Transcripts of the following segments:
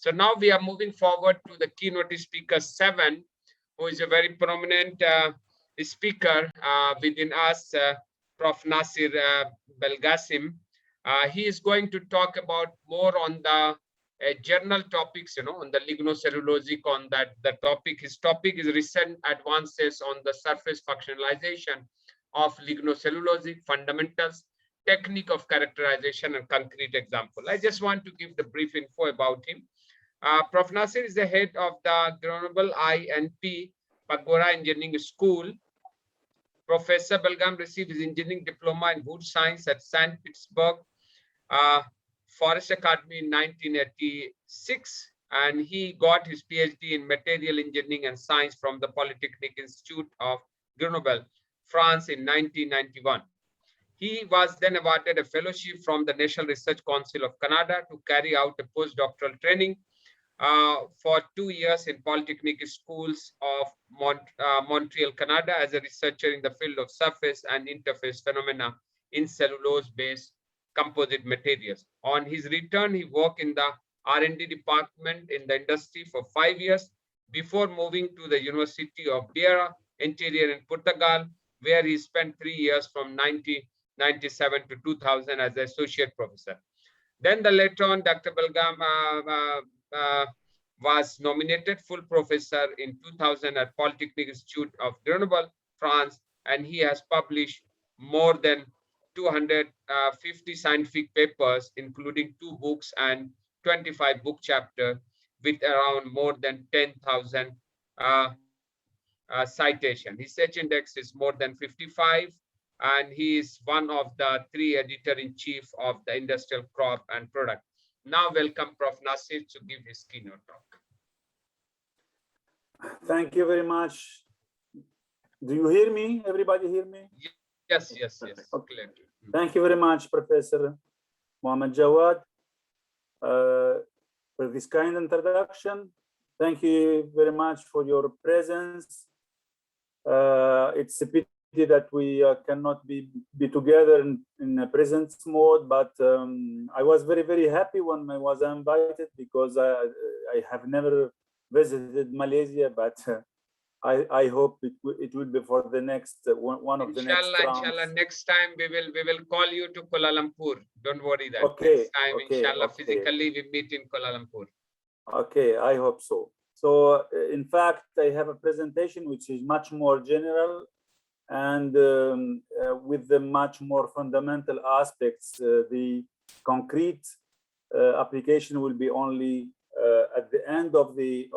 So now we are moving forward to the keynote speaker 7, who is a very prominent speaker within us, Prof. Naceur BELGACEM. He is going to talk about more on the journal topics, on the lignocellulosic, on that the topic. His topic is recent advances on the surface functionalization of lignocellulosic fundamentals, technique of characterization, and concrete example. I just want to give the brief info about him. Prof. Naceur is the head of the Grenoble INP Pagora Engineering School. Professor BELGACEM received his engineering diploma in wood science at St. Petersburg Forest Academy in 1986, and he got his PhD in material engineering and science from the Polytechnic Institute of Grenoble, France in 1991. He was then awarded a fellowship from the National Research Council of Canada to carry out a postdoctoral training for 2 years in Polytechnic Schools of Montreal, Canada, as a researcher in the field of surface and interface phenomena in cellulose-based composite materials. On his return, he worked in the R&D department in the industry for 5 years before moving to the University of Beira Interior in Portugal, where he spent 3 years from 1997 to 2000 as an associate professor. Then later on, Dr. BELGACEM was nominated full professor in 2000 at Polytechnic Institute of Grenoble, France, and he has published more than 250 scientific papers, including 2 books and 25 book chapters, with around more than 10,000 citation. His search index is more than 55, and he is one of the 3 editor-in-chief of the industrial crop and product. Now welcome Prof. Naceur to give his keynote talk. Thank you very much. Do you hear me? Everybody hear me? Yes, yes, yes. Okay. Thank you very much, Professor Mohamed Jawad, for this kind introduction. Thank you very much for your presence. It's a pity that we cannot be together in a presence mode, but I was very, very happy when I was invited, because I have never visited Malaysia, but I hope it will be for the next one of the next rounds. Inshallah, next time we will call you to Kuala Lumpur. Don't worry that. Okay. Next time, okay, inshallah, okay. physically we meet in Kuala Lumpur. Okay, I hope so. So, in fact, I have a presentation which is much more general and with the much more fundamental aspects. The concrete application will be only at the end of the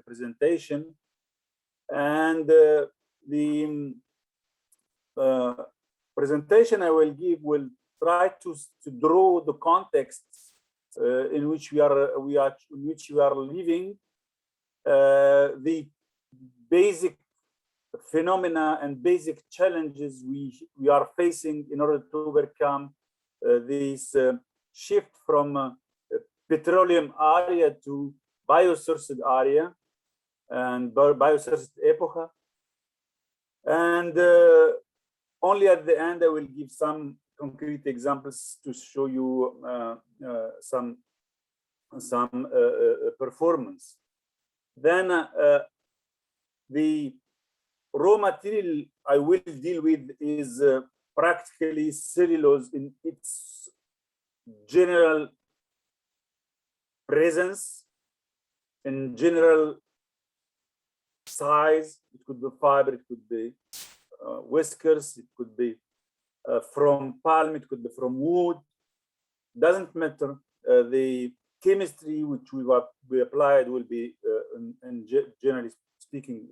presentation, and the presentation I will give will try to draw the context in which we are living, the basic phenomena and basic challenges we are facing in order to overcome this shift from petroleum area to biosourced area and biosourced epoch. And only at the end I will give some concrete examples to show you some performance. Then the raw material I will deal with is practically cellulose in its general presence, in general size. It could be fiber, it could be whiskers, it could be from palm, it could be from wood. Doesn't matter. The chemistry which we applied will be, generally speaking,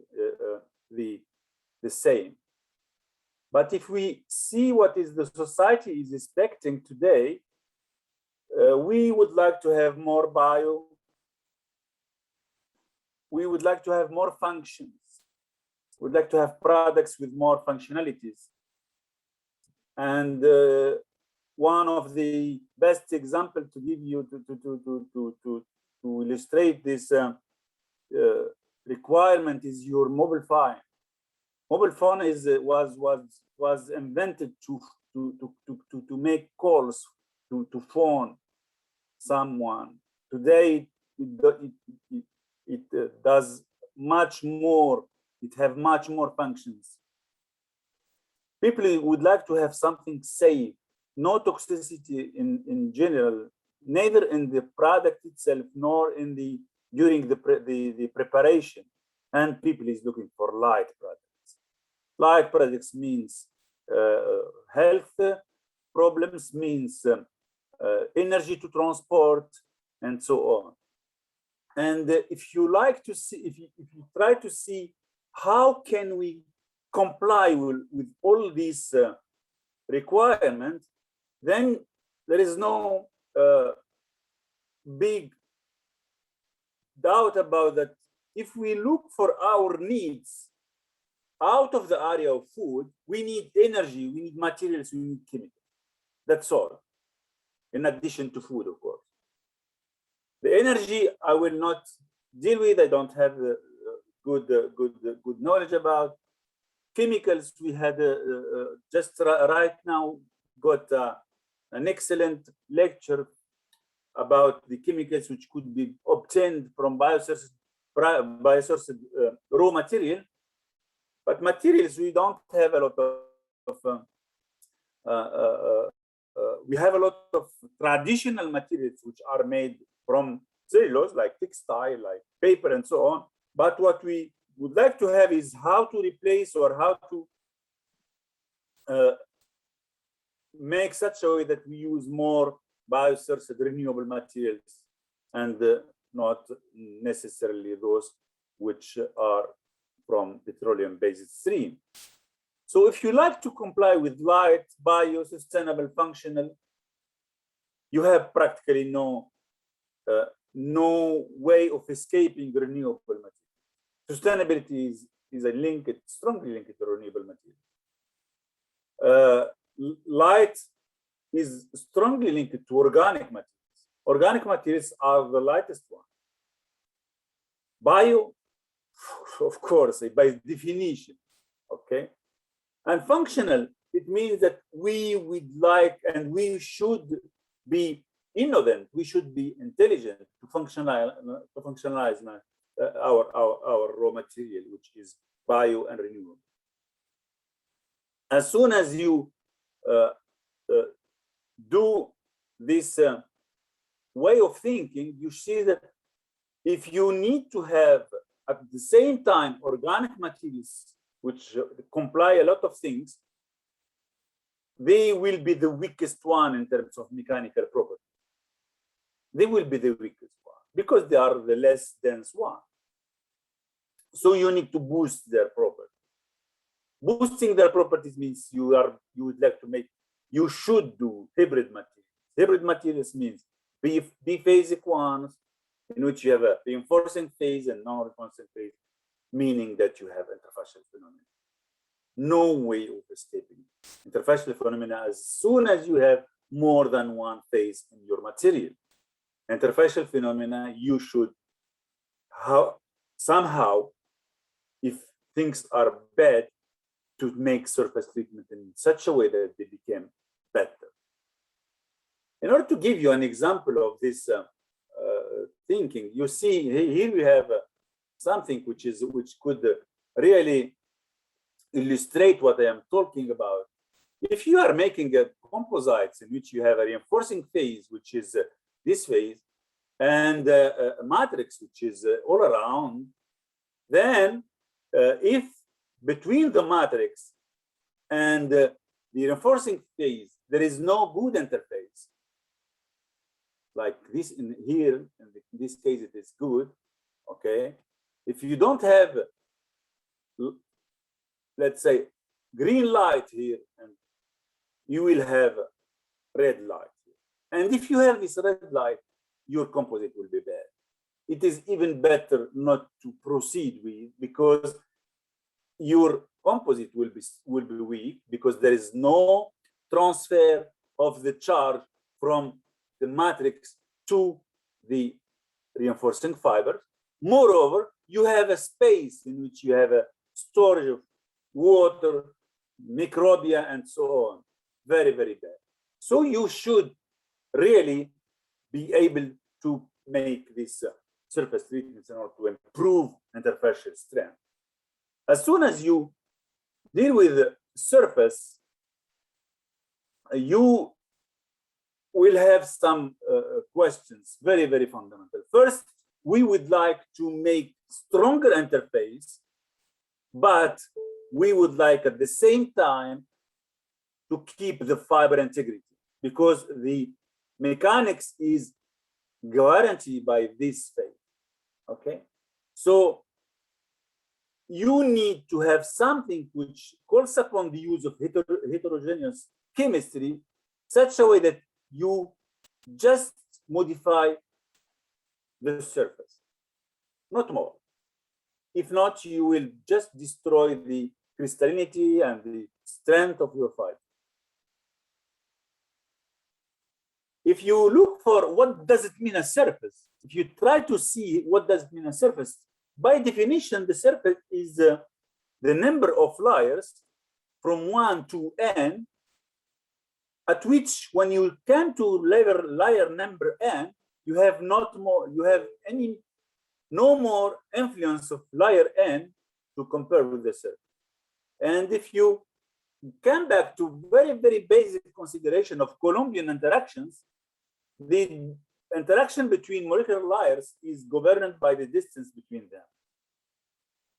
the same. But if we see what is the society is expecting today, we would like to have more bio. We would like to have more functions. We'd like to have products with more functionalities. And one of the best examples to give you to illustrate this requirement is your mobile phone. Mobile phone was invented to make calls, to phone someone. Today does much more. It have much more functions. People would like to have something safe, no toxicity in general, neither in the product itself nor in the during the preparation. And people is looking for light products. Light products means health problems, means energy to transport, and so on. And if you like to see, if you try to see how can we comply with all these requirements, then there is no big doubt about that. If we look for our needs out of the area of food, we need energy, we need materials, we need chemicals. That's all, in addition to food, of course. The energy I will not deal with. I don't have good knowledge about. Chemicals, we had just right now got an excellent lecture about the chemicals which could be obtained from biosourced raw material. But materials, we don't have a lot of we have a lot of traditional materials which are made from cellulose, like textile, like paper, and so on. But what we would like to have is how to replace or how to make such a way that we use more biosourced renewable materials and not necessarily those which are from petroleum-based stream. So if you like to comply with light, bio, sustainable, functional, you have practically no way of escaping renewable material. Sustainability is strongly linked to renewable material. Light is strongly linked to organic materials. Organic materials are the lightest one. Bio, of course, by definition, okay? And functional, it means that we would like and we should be innovative, we should be intelligent to functionalize our raw material, which is bio and renewable. As soon as you do this way of thinking, you see that if you need to have at the same time organic materials which comply a lot of things, they will be the weakest one in terms of mechanical property. They will be the weakest one because they are the less dense one. So you need to boost their property. Boosting their properties means you would like to make, you should do hybrid materials. Hybrid materials means biphasic ones in which you have a reinforcing phase and non-reinforcing phase, meaning that you have interfacial phenomena. No way of escaping interfacial phenomena as soon as you have more than one phase in your material. Interfacial phenomena, you should somehow, if things are bad, to make surface treatment in such a way that they become better. In order to give you an example of this thinking, you see here we have something which could really illustrate what I am talking about. If you are making a composites in which you have a reinforcing phase, which is this phase, and a matrix which is all around, then if between the matrix and the reinforcing phase there is no good interface, like this in here, in this case it is good, okay? If you don't have, let's say, green light here, and you will have red light here. And if you have this red light, your composite will be bad. It is even better not to proceed with, because your composite will be weak, because there is no transfer of the charge from the matrix to the reinforcing fibers. Moreover, you have a space in which you have a storage of water, microbia, and so on. Very, very bad. So you should really be able to make this surface treatments in order to improve interfacial strength. As soon as you deal with the surface, you will have some questions, very, very fundamental. First, we would like to make stronger interface, but we would like at the same time to keep the fiber integrity, because the mechanics is guaranteed by this phase. Okay, so you need to have something which calls upon the use of heterogeneous chemistry, such a way that you just modify the surface, not more. If not, you will just destroy the crystallinity and the strength of your fiber. If you look for what does it mean a surface, if you try to see what does it mean a surface, by definition, the surface is the number of layers from 1 to n, at which when you come to layer number n, you have no more influence of layer n to compare with the surface. And if you come back to very, very basic consideration of Colombian interactions, the interaction between molecular layers is governed by the distance between them.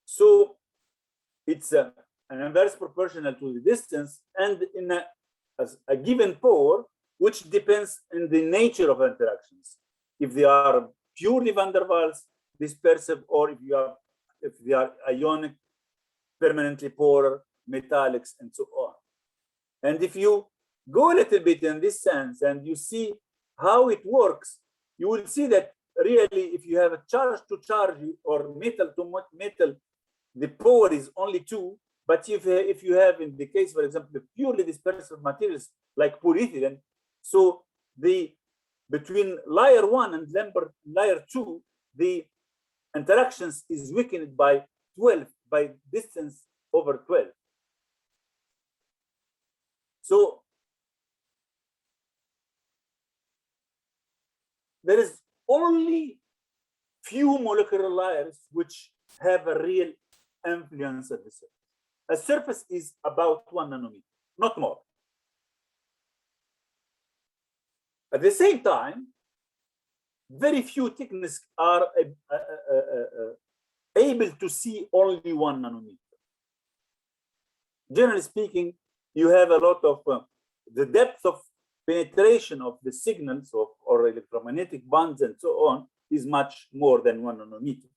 So it's an inverse proportional to the distance, and in a given pore, which depends on the nature of interactions. If they are purely van der Waals, dispersive, or if they are ionic, permanently polar, metallics, and so on. And if you go a little bit in this sense and you see how it works, you will see that really, if you have a charge to charge or metal to metal, the power is only 2. But if you have, in the case, for example, purely dispersive materials like polyethylene, so between layer 1 and layer 2, the interactions is weakened by 12, by distance over 12. So there is only few molecular layers which have a real influence at the surface. A surface is about 1 nanometer, not more. At the same time, very few techniques are able to see only 1 nanometer. Generally speaking, you have a lot of the depth of penetration of the signals or electromagnetic bands and so on is much more than 1 nanometer.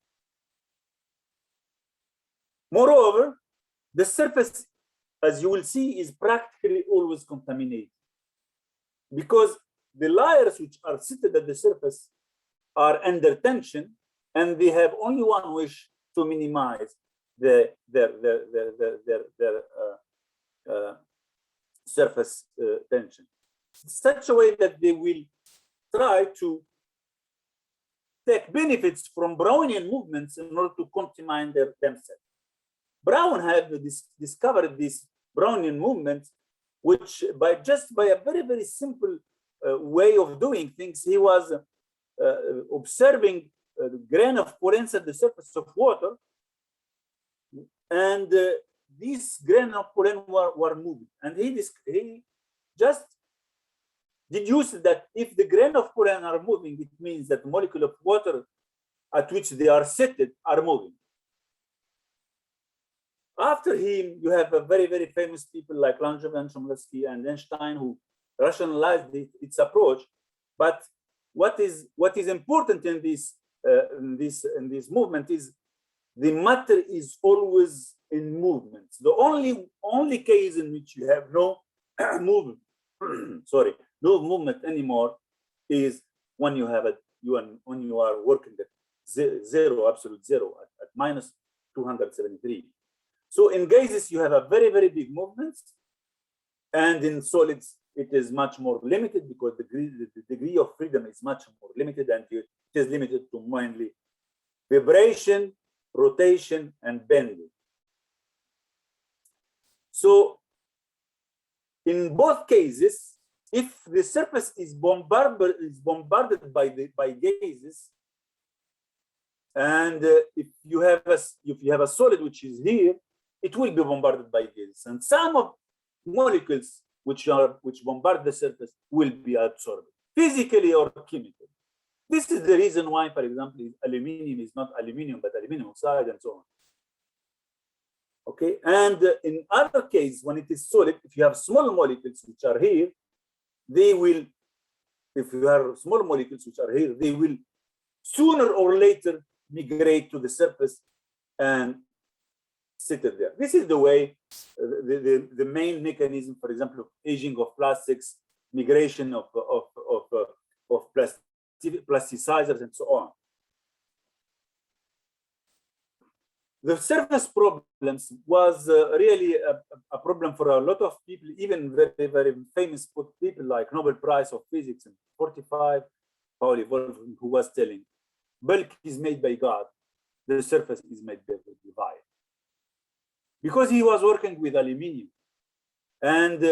Moreover, the surface, as you will see, is practically always contaminated, because the layers which are seated at the surface are under tension, and they have only one wish: to minimize their surface tension, such a way that they will try to take benefits from Brownian movements in order to contamine themselves. Brown had discovered this Brownian movement, which by a very, very simple way of doing things, he was observing the grain of pollen at the surface of water, and these grain of pollen were moving, and he just deduced that if the grain of pollen are moving, it means that the molecule of water at which they are seated are moving. After him, you have a very, very famous people like Langevin, Chomsky, and Einstein who rationalized its approach. But what is important in this movement is the matter is always in movement. The only case in which you have no movement, no movement anymore, is when you have when you are working at zero, absolute zero, at minus 273. So in gases, you have a very, very big movement, and in solids, it is much more limited because the degree of freedom is much more limited, and it is limited to mainly vibration, rotation, and bending. So in both cases, if the surface is bombarded by gases, And if you have a solid which is here, it will be bombarded by gases, and some of molecules which bombard the surface will be absorbed physically or chemically. This is the reason why, for example, aluminum is not aluminum but aluminum oxide and so on. Okay, and in other cases, when it is solid, if you have small molecules which are here, they will, if you have small molecules which are here, they will sooner or later migrate to the surface and settle there. This is the way, the main mechanism, for example, of aging of plastics, migration of plasticizers and so on. The surface problems was really a problem for a lot of people, even very, very famous people like Nobel Prize of Physics in 1945, Pauli Wolfram, who was telling, bulk is made by God, the surface is made by the divine. Because he was working with aluminum, and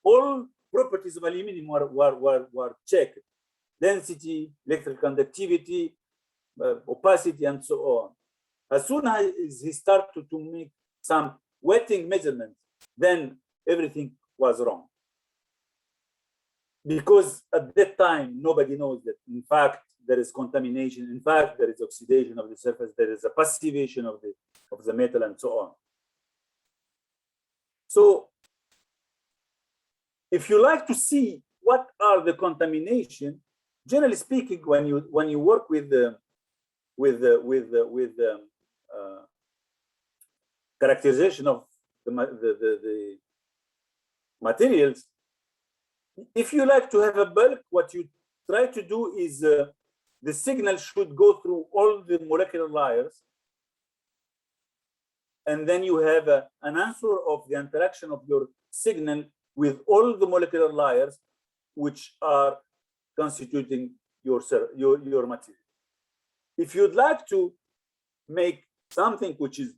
all properties of aluminum were checked: density, electrical conductivity, opacity, and so on. As soon as he started to make some wetting measurements, then everything was wrong. Because at that time, nobody knows that, in fact, there is contamination. In fact, there is oxidation of the surface. There is a passivation of the metal and so on. So if you like to see what are the contamination, generally speaking, when you work with characterization of the materials, if you like to have a bulk, what you try to do is the signal should go through all the molecular layers, and then you have an answer of the interaction of your signal with all the molecular layers which are constituting your material. If you'd like to make something which is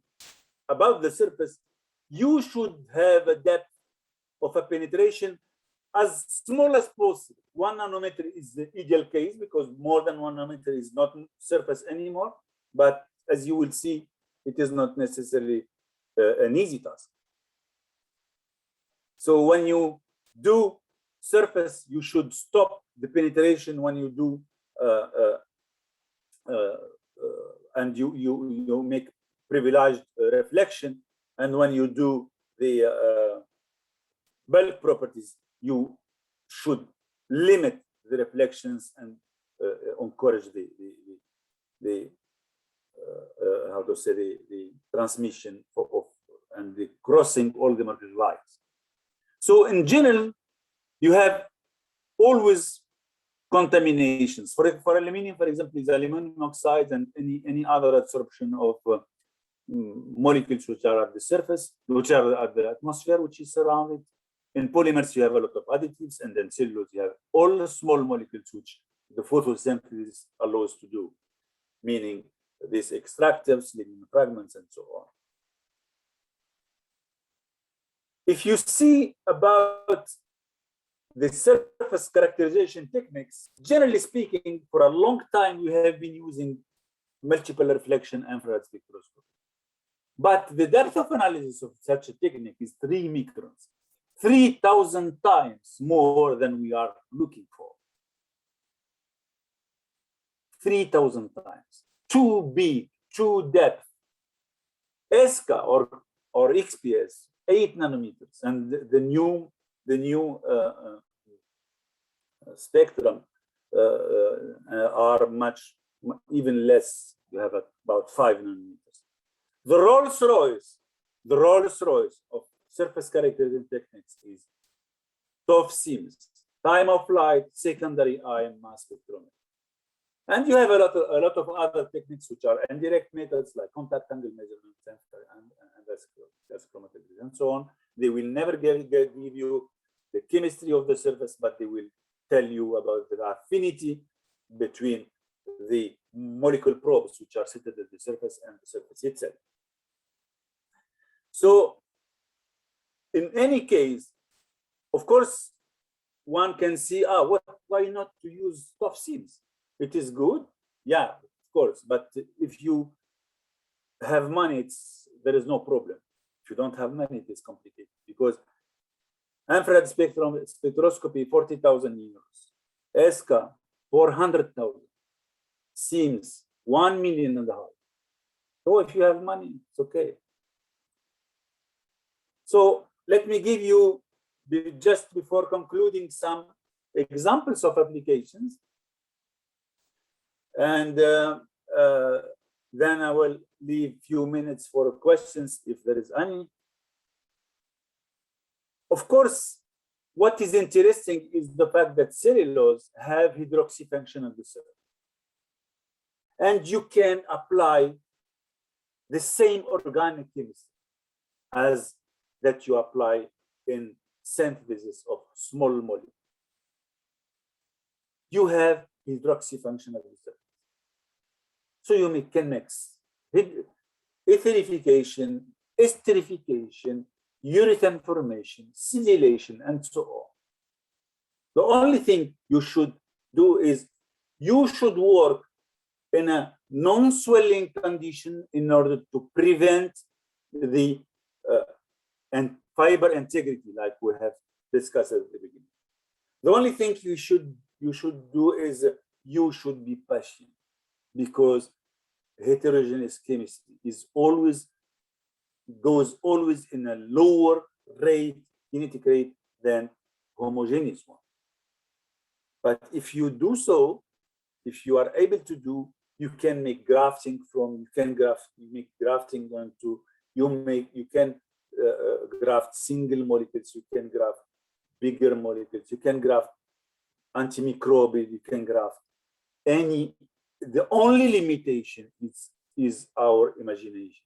above the surface, you should have a depth of a penetration as small as possible. 1 nanometer is the ideal case, because more than 1 nanometer is not surface anymore. But as you will see, it is not necessarily an easy task. So when you do surface, you should stop the penetration when you do and you make privileged reflection, and when you do the bulk properties, you should limit the reflections and encourage the how to say the transmission of and the crossing all the molecular lines. So in general, you have always contaminations. For aluminum, for example, is aluminum oxide and any other absorption of molecules which are at the surface, which are at the atmosphere, which is surrounded. In polymers, you have a lot of additives, and then cellulose, you have all the small molecules which the photosynthesis allows to do, meaning these extractives, lignin fragments, and so on. If you see about the surface characterization techniques, generally speaking, for a long time, we have been using multiple reflection infrared spectroscopy. But the depth of analysis of such a technique is 3 microns, 3,000 times more than we are looking for. 3,000 times. Too big, too depth. ESCA or XPS, 8 nanometers, and the new spectrum are even less. You have about 5 nanometers. The Rolls Royce of surface characterization techniques is ToF SIMS, time of flight secondary ion mass spectrometry. And you have a lot of other techniques which are indirect methods like contact angle measurements and spectrometry and so on. They will never give you the chemistry of the surface, but they will tell you about the affinity between the molecular probes which are seated at the surface and the surface itself. So in any case, of course, one can see, why not to use ToF SIMS? It is good. Yeah, course. But if you have money, there is no problem. If you don't have money, it is complicated because infrared spectroscopy, 40,000 euros. ESCA, 400,000. SIMS, 1.5 million. So if you have money, it's okay. So let me give you, just before concluding, some examples of applications. And then I will leave few minutes for questions if there is any. Of course, what is interesting is the fact that cellulose have hydroxy function on the surface. And you can apply the same organic chemistry as that you apply in synthesis of small molecules. You have hydroxy function of the surface. So you can mix etherification, esterification, urethane formation, silylation, and so on. The only thing you should do is you should work in a non-swelling condition in order to prevent the and fiber integrity, like we have discussed at the beginning. The only thing you should do is you should be patient, because heterogeneous chemistry is goes always in a lower rate, kinetic rate, than homogeneous one. But if you do so, if you are able to do, you can make grafting from, make grafting onto, you can graft single molecules, you can graft bigger molecules, you can graft antimicrobial, you can graft any. The only limitation is our imagination.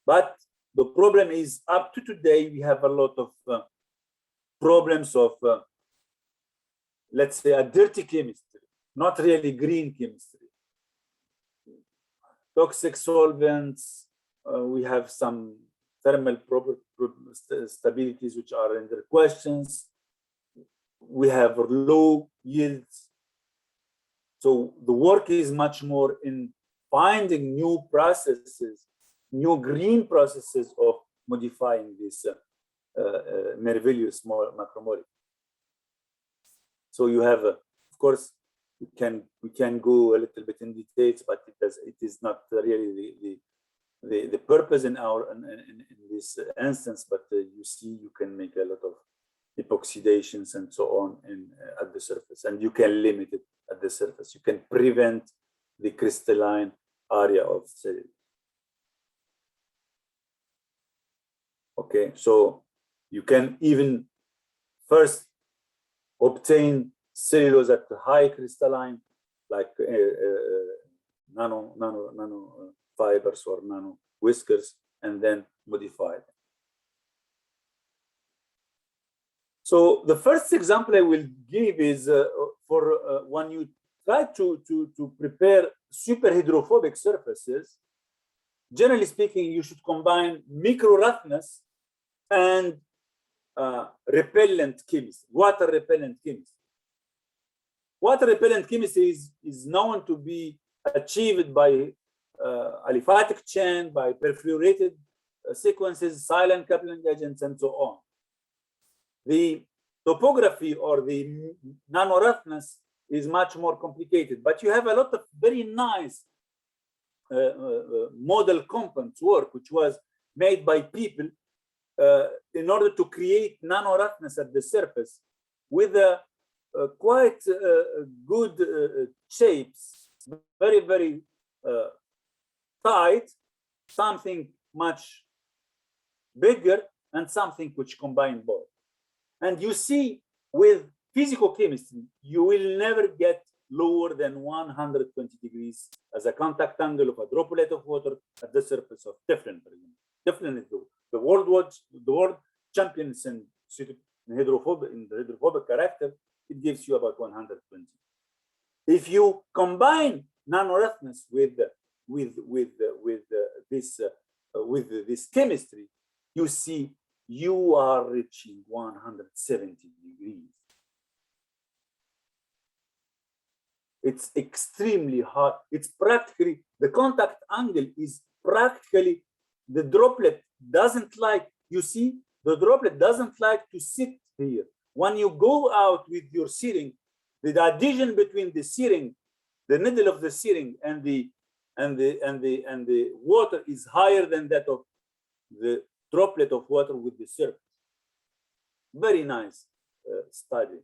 But the problem is, up to today, we have a lot of problems of, let's say, a dirty chemistry, not really green chemistry. Toxic solvents, we have some thermal stabilities which are under questions. We have low yields. So the work is much more in finding new processes, new green processes of modifying this marvelous macromolecule. So you have, of course, we can go a little bit in details, but it is not really the purpose in this instance. But you see, you can make a lot of epoxidations and so on at the surface, and you can limit it at the surface. You can prevent the crystalline area of cellulose. Okay, so you can even first obtain cellulose at the high crystalline, like nano fibers or nano whiskers, and then modify them. So the first example I will give is for when you try to prepare super hydrophobic surfaces. Generally speaking, you should combine micro roughness and repellent chemistry, water repellent chemistry. Water repellent chemistry is known to be achieved by aliphatic chain, by perfluorinated sequences, silent coupling agents, and so on. The topography or the nano roughness is much more complicated, but you have a lot of very nice model compounds work, which was made by people in order to create nano roughness at the surface with quite good shapes, very, very tight, something much bigger, and something which combine both. And you see, with physical chemistry, you will never get lower than 120 degrees as a contact angle of a droplet of water at the surface of Teflon, for example. Teflon is the world champions in the hydrophobic character. It gives you about 120. If you combine nano roughness with this chemistry, you see you are reaching 170 degrees. It's extremely hard. It's practically, the contact angle is practically, the droplet doesn't like, you see, the droplet doesn't like to sit here. When you go out with your searing, the adhesion between the searing, the needle of the searing and the water is higher than that of the droplet of water with the surface. Very nice study.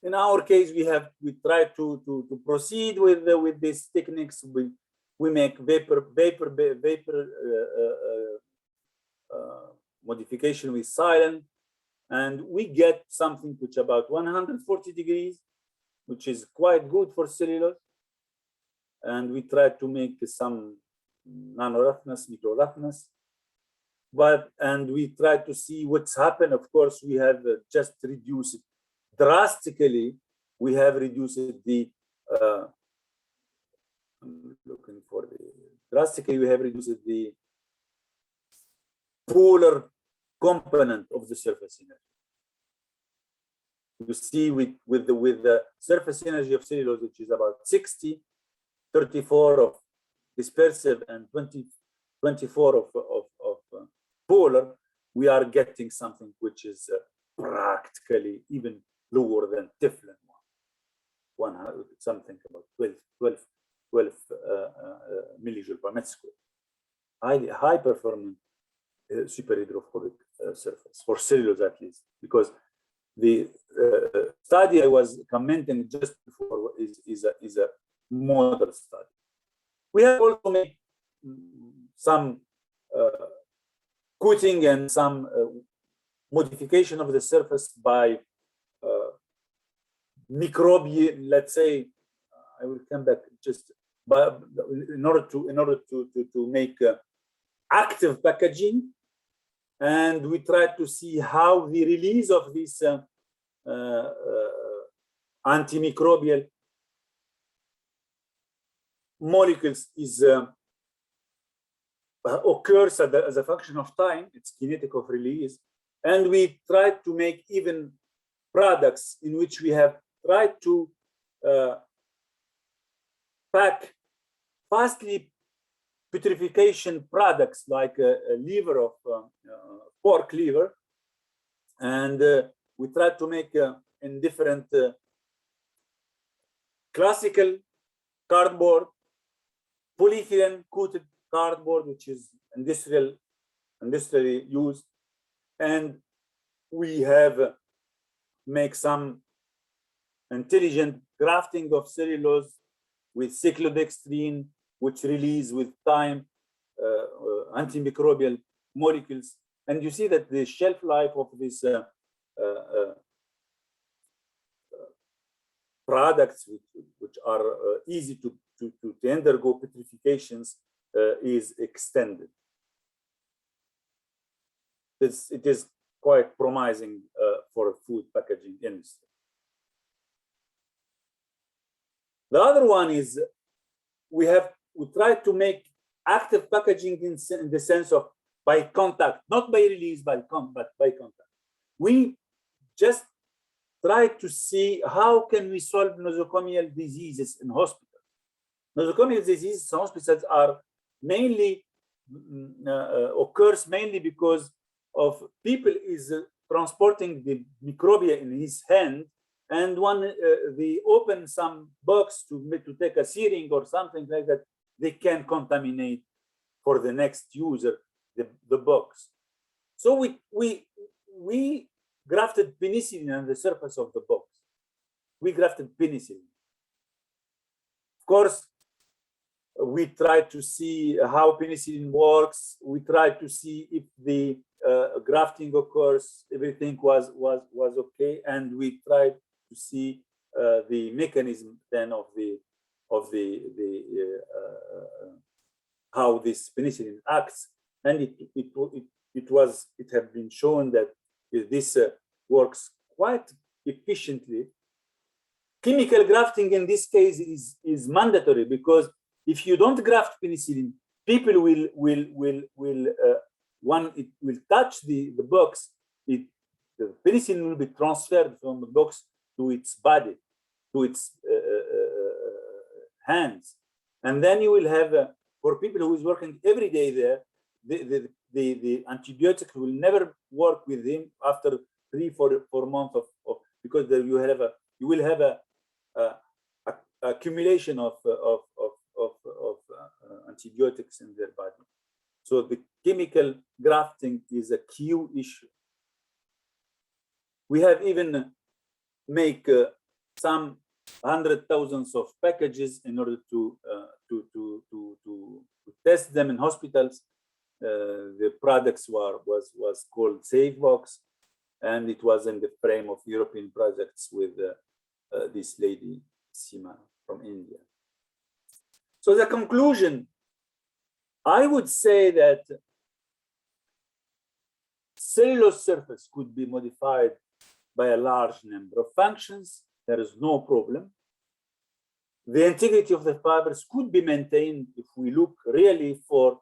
In our case, we try to proceed with these techniques. We make vapor modification with silane, and we get something which about 140 degrees, which is quite good for cellulose. And we try to make some nano roughness, micro roughness, and we try to see what's happened. Of course, we have just reduced drastically. We have reduced the I'm looking for the drastically. We have reduced the polar component of the surface energy. You see, with the surface energy of cellulose, which is about 60, 34 of dispersive and 24 of polar, we are getting something which is practically even lower than Teflon one, something about 12 millijoule per meter square. High performance superhydrophobic surface for cellulose, at least, because the study I was commenting just before is a model study. We have also made some coating and some modification of the surface by microbial, let's say. I will come back just, but in order to make active packaging, and we try to see how the release of these antimicrobial molecules is occurs as a function of time. It's kinetic of release, and we try to make even products in which we have tried to pack fastly putrefaction products like a liver of pork liver, and we try to make in different classical cardboard, polyethylene coated cardboard, which is industrially used, and we have make some intelligent grafting of cellulose with cyclodextrin, which release with time antimicrobial molecules. And you see that the shelf life of these products, which are easy to undergo petrifications, is extended. It is quite promising for food packaging industry. The other one is we try to make active packaging in the sense of by contact, not by release, but by contact. We just try to see how can we solve nosocomial diseases in hospitals. Nosocomial diseases in hospitals are mainly occurs mainly because of people is transporting the microbia in his hand, and when they open some box to take a searing or something like that, they can contaminate for the next user the box. So we grafted penicillin on the surface of the box. We grafted penicillin. Of course, we try to see how penicillin works. We try to see if the grafting occurs. Everything was okay, and we tried to see the mechanism then of how this penicillin acts, and it had been shown that this works quite efficiently. Chemical grafting in this case is mandatory, because if you don't graft penicillin, people will when it will touch the box, the penicillin will be transferred from the box to its body, to its hands. And then you will have, for people who is working every day there, the antibiotic will never work with him after 3-4 months of because there you will have a accumulation of antibiotics in their body. So the chemical grafting is a key issue. We have even make some 100,000 of packages in order to test them in hospitals. The products was called SafeBox, and it was in the frame of European projects with this lady Sima from India. So the conclusion, I would say that cellulose surface could be modified by a large number of functions. There is no problem. The integrity of the fibers could be maintained if we look really for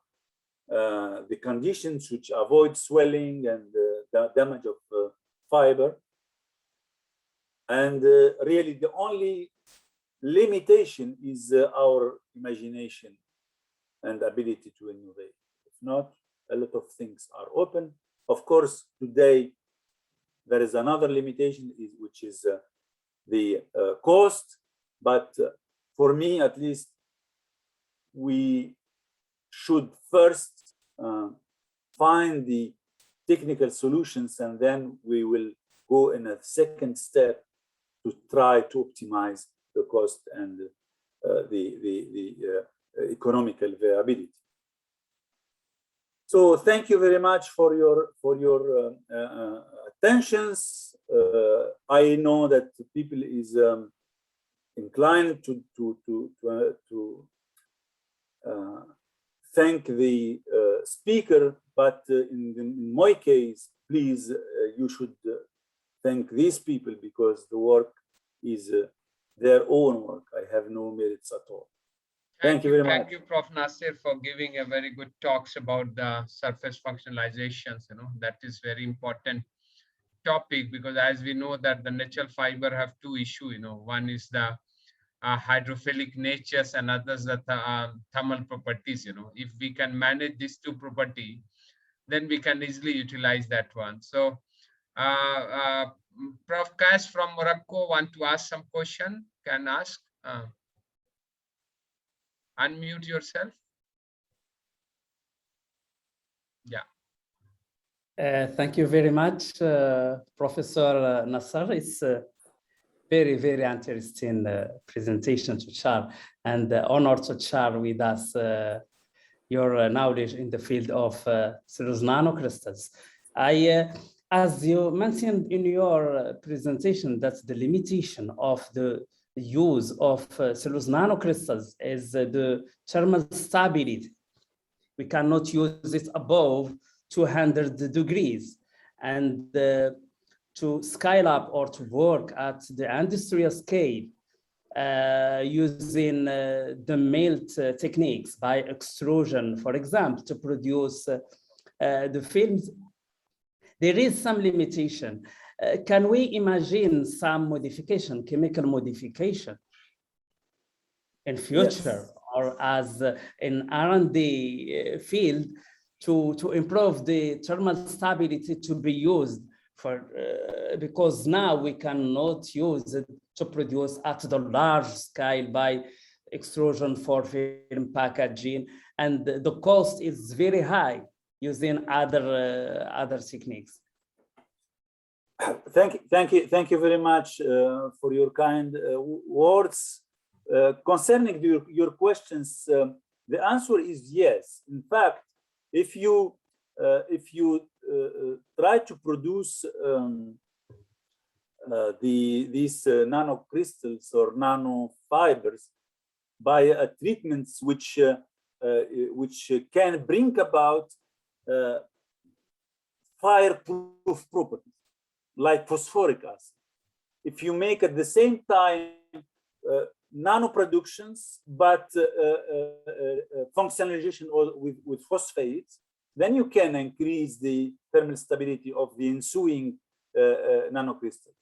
the conditions which avoid swelling and the damage of fiber. And really the only limitation is our imagination and ability to innovate. If not, a lot of things are open. Of course, today there is another limitation, which is the cost. But for me, at least, we should first find the technical solutions, and then we will go in a second step to try to optimize the cost and the economical viability. So thank you very much for your attentions. I know that people is inclined to thank the speaker, but in my case, please, you should thank these people, because the work is their own work. I have no merits at all. Thank you very much. Thank you, Prof. Naceur, for giving a very good talks about the surface functionalizations. That is very important topic, because as we know that the natural fiber have two issues. One is the hydrophilic natures, and others the thermal properties. If we can manage these two properties, then we can easily utilize that one. So Prof. Kass from Morocco want to ask some question. Can ask. Unmute yourself. Yeah. Thank you very much, Professor Naceur. It's a very, very interesting presentation to share, and honor to share with us your knowledge in the field of cellulose nanocrystals. As you mentioned in your presentation, that's the limitation of the use of cellulose nanocrystals is the thermal stability. We cannot use it above 200 degrees, and to scale up or to work at the industrial scale using the melt techniques by extrusion, for example, to produce the films, there is some limitation. Can we imagine some modification, chemical modification in future? Yes. Or as in R&D field to improve the thermal stability to be used for, because now we cannot use it to produce at the large scale by extrusion for film packaging, and the cost is very high using other techniques. Thank you very much for your kind words. Concerning your questions, the answer is yes. In fact, if you try to produce these nanocrystals or nanofibers by treatments which can bring about fireproof properties, like phosphoric acid. If you make at the same time nano productions, but functionalization with phosphates, then you can increase the thermal stability of the ensuing nanocrystals.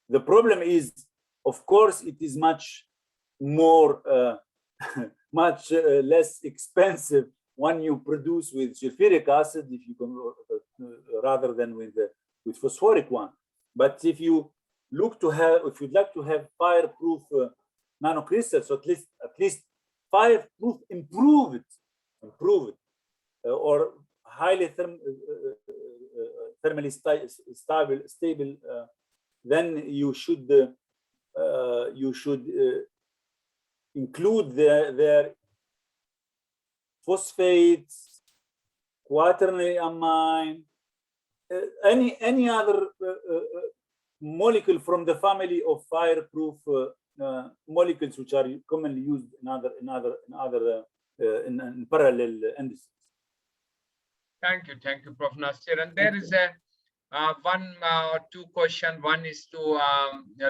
The problem is, of course, it is much more, much less expensive when you produce with sulfuric acid, if you can, rather than with phosphoric one. But if you look to have, if you'd like to have fireproof nanocrystals, so at least fireproof, improve it, or highly thermally stable, then you should include their phosphates, quaternary amine, any other molecule from the family of fireproof molecules, which are commonly used in parallel indices. Thank you, Prof. Naceur. And there is a one or two question. One is to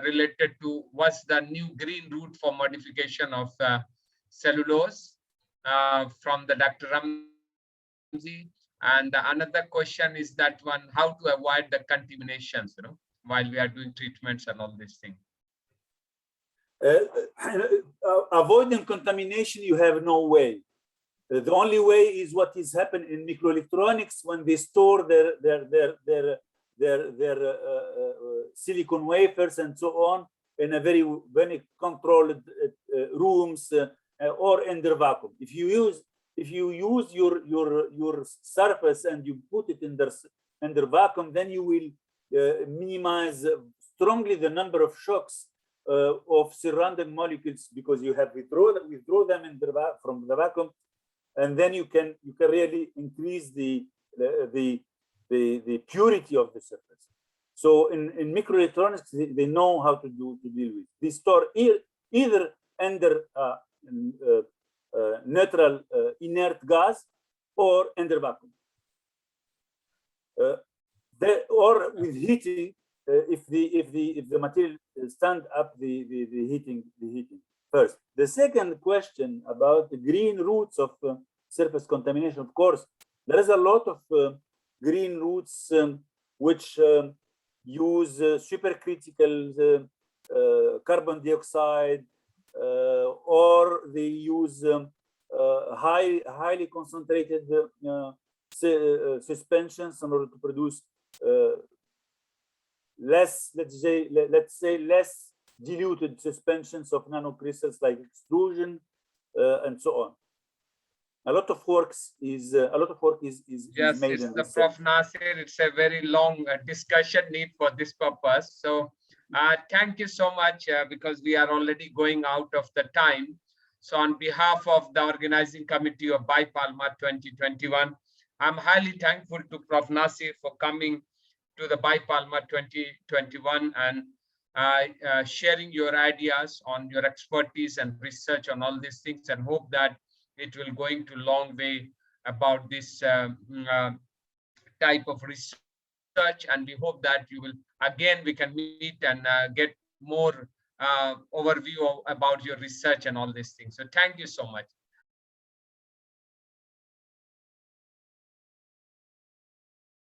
related to what's the new green route for modification of cellulose from the Dr. Ramzi. And another question is that one, how to avoid the contaminations, while we are doing treatments and all these things. Avoiding contamination, you have no way. The only way is what is happening in microelectronics when they store their silicon wafers and so on in a very controlled rooms or in their vacuum. If you use your surface and you put it in their vacuum, then you will minimize strongly the number of shocks of surrounding molecules, because you have withdraw them from the vacuum, and then you can really increase the purity of the surface. So in microelectronics, they know how to deal with. They store either under neutral inert gas or under vacuum, or with heating. If the material stand up the heating first. The second question about the green routes of surface contamination, of course, there is a lot of green routes which use supercritical carbon dioxide, or they use highly concentrated suspensions in order to produce less, let's say less diluted suspensions of nanocrystals, like extrusion and so on. A lot of work is yes, made it's in the this Prof. Naceur. It's a very long discussion need for this purpose. So thank you so much, because we are already going out of the time. So on behalf of the organizing committee of BIPALMA 2021, I'm highly thankful to Prof. Naceur for coming to the BIPALMA 2021 and sharing your ideas on your expertise and research on all these things, and hope that it will going to long way about this type of research. And we hope that you will, again, we can meet and get more overview about your research and all these things. So thank you so much.